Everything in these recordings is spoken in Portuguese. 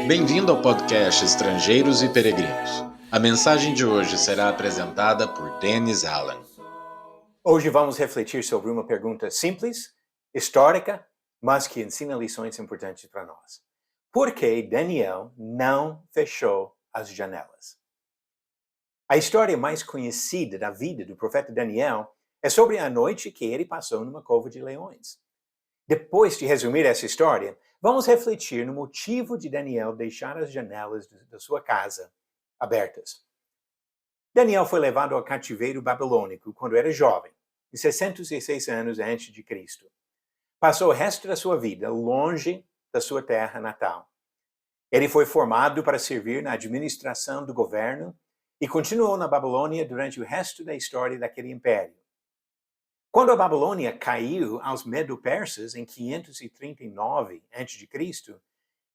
Bem-vindo ao podcast Estrangeiros e Peregrinos. A mensagem de hoje será apresentada por Dennis Allen. Hoje vamos refletir sobre uma pergunta simples, histórica, mas que ensina lições importantes para nós. Por que Daniel não fechou as janelas? A história mais conhecida da vida do profeta Daniel é sobre a noite que ele passou numa cova de leões. Depois de resumir essa história, vamos refletir no motivo de Daniel deixar as janelas da sua casa abertas. Daniel foi levado ao cativeiro babilônico quando era jovem, em 606 anos antes de Cristo. Passou o resto da sua vida longe da sua terra natal. Ele foi formado para servir na administração do governo e continuou na Babilônia durante o resto da história daquele império. Quando a Babilônia caiu aos Medo-Persas em 539 a.C.,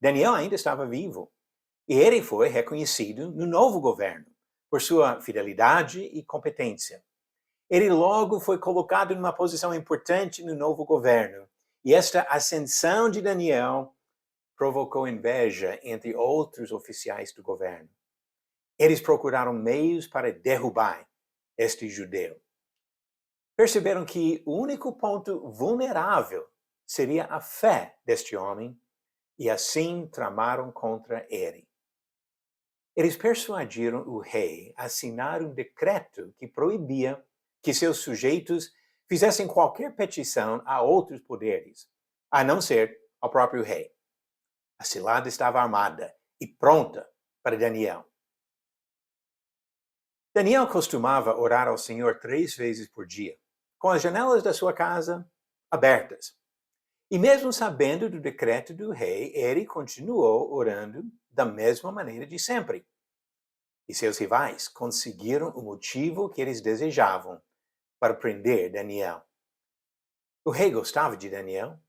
Daniel ainda estava vivo e ele foi reconhecido no novo governo por sua fidelidade e competência. Ele logo foi colocado numa posição importante no novo governo e esta ascensão de Daniel provocou inveja entre outros oficiais do governo. Eles procuraram meios para derrubar este judeu. Perceberam que o único ponto vulnerável seria a fé deste homem e assim tramaram contra ele. Eles persuadiram o rei a assinar um decreto que proibia que seus sujeitos fizessem qualquer petição a outros poderes, a não ser ao próprio rei. A cilada estava armada e pronta para Daniel. Daniel costumava orar ao Senhor 3 vezes por dia, com as janelas da sua casa abertas. E mesmo sabendo do decreto do rei, ele continuou orando da mesma maneira de sempre. E seus rivais conseguiram o motivo que eles desejavam para prender Daniel. O rei gostava de Daniel,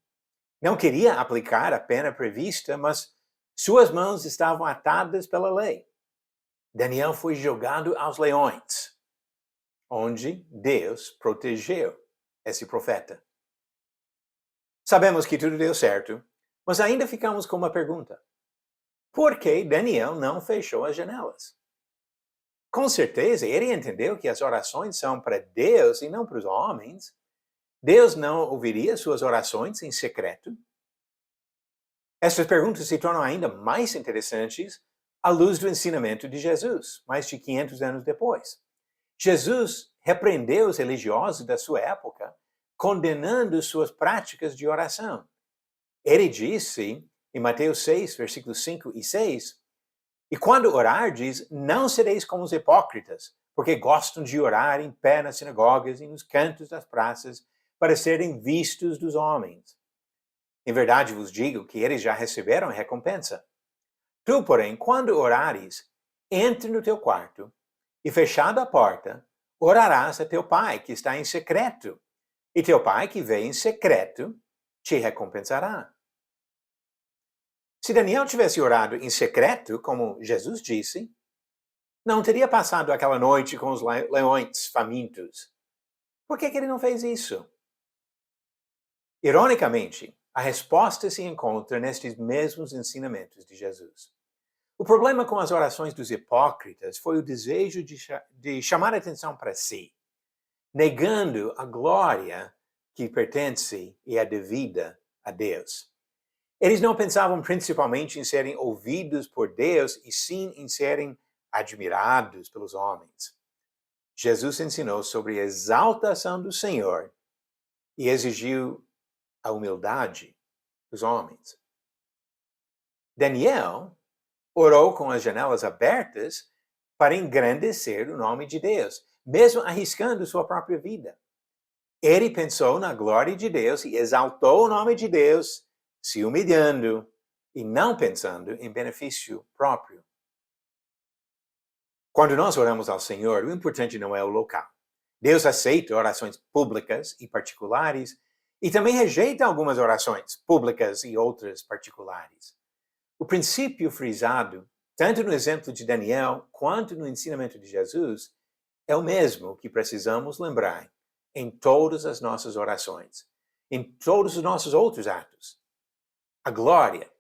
não queria aplicar a pena prevista, mas suas mãos estavam atadas pela lei. Daniel foi jogado aos leões, onde Deus protegeu esse profeta. Sabemos que tudo deu certo, mas ainda ficamos com uma pergunta. Por que Daniel não fechou as janelas? Com certeza, ele entendeu que as orações são para Deus e não para os homens. Deus não ouviria suas orações em secreto? Estas perguntas se tornam ainda mais interessantes à luz do ensinamento de Jesus, mais de 500 anos depois. Jesus repreendeu os religiosos da sua época, condenando suas práticas de oração. Ele disse, em Mateus 6, versículos 5 e 6, e quando orardes, não sereis como os hipócritas, porque gostam de orar em pé nas sinagogas e nos cantos das praças, para serem vistos dos homens. Em verdade vos digo que eles já receberam a recompensa. Tu, porém, quando orares, entre no teu quarto, e fechada a porta, orarás a teu pai que está em secreto, e teu pai que vê em secreto te recompensará. Se Daniel tivesse orado em secreto, como Jesus disse, não teria passado aquela noite com os leões famintos. Por que ele não fez isso? Ironicamente, a resposta se encontra nestes mesmos ensinamentos de Jesus. O problema com as orações dos hipócritas foi o desejo de chamar a atenção para si, negando a glória que pertence e é devida a Deus. Eles não pensavam principalmente em serem ouvidos por Deus, e sim em serem admirados pelos homens. Jesus ensinou sobre a exaltação do Senhor e exigiu a humildade dos homens. Daniel orou com as janelas abertas para engrandecer o nome de Deus, mesmo arriscando sua própria vida. Ele pensou na glória de Deus e exaltou o nome de Deus, se humilhando e não pensando em benefício próprio. Quando nós oramos ao Senhor, o importante não é o local. Deus aceita orações públicas e particulares e também rejeita algumas orações públicas e outras particulares. O princípio frisado, tanto no exemplo de Daniel quanto no ensinamento de Jesus, é o mesmo que precisamos lembrar em todas as nossas orações, em todos os nossos outros atos. A glória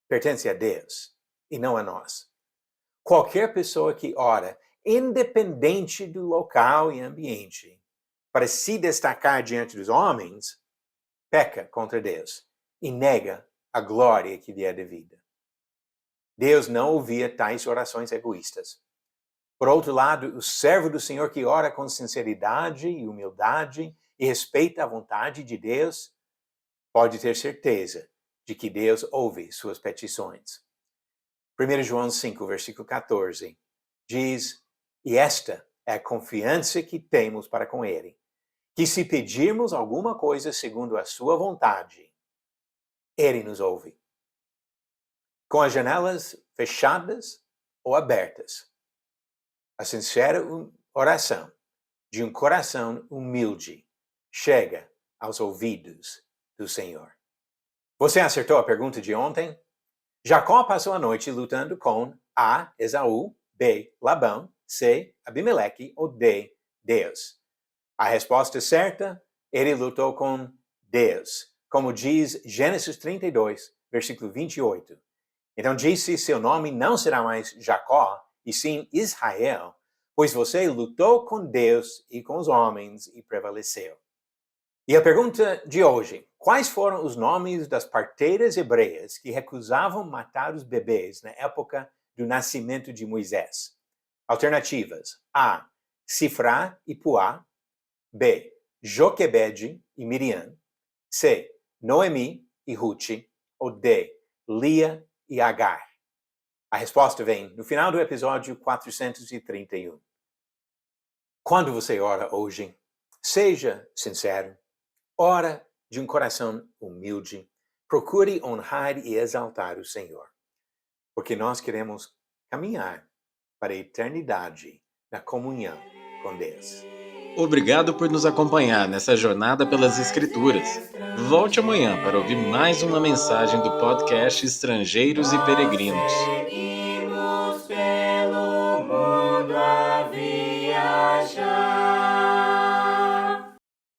pertence a Deus e não a nós. Qualquer pessoa que ora, independente do local e ambiente, para se destacar diante dos homens, peca contra Deus e nega a glória que lhe é devida. Deus não ouvia tais orações egoístas. Por outro lado, o servo do Senhor que ora com sinceridade e humildade e respeita a vontade de Deus, pode ter certeza de que Deus ouve suas petições. 1 João 5, versículo 14, diz, e esta é a confiança que temos para com Ele, que se pedirmos alguma coisa segundo a sua vontade, Ele nos ouve. Com as janelas fechadas ou abertas, a sincera oração de um coração humilde chega aos ouvidos do Senhor. Você acertou a pergunta de ontem? Jacó passou a noite lutando com A, Esaú, B, Labão, C, Abimeleque ou D, Deus. A resposta certa, ele lutou com Deus, como diz Gênesis 32, versículo 28. Então disse, seu nome não será mais Jacó, e sim Israel, pois você lutou com Deus e com os homens e prevaleceu. E a pergunta de hoje, quais foram os nomes das parteiras hebreias que recusavam matar os bebês na época do nascimento de Moisés? Alternativas, A, Sifrá e Puá, B, Joquebede e Miriam, C, Noemi e Ruth, ou D, Lia e Agar. A resposta vem no final do episódio 431. Quando você ora hoje, seja sincero, ora de um coração humilde, procure honrar e exaltar o Senhor, porque nós queremos caminhar para a eternidade na comunhão com Deus. Obrigado por nos acompanhar nessa jornada pelas Escrituras. Volte amanhã para ouvir mais uma mensagem do podcast Estrangeiros e Peregrinos.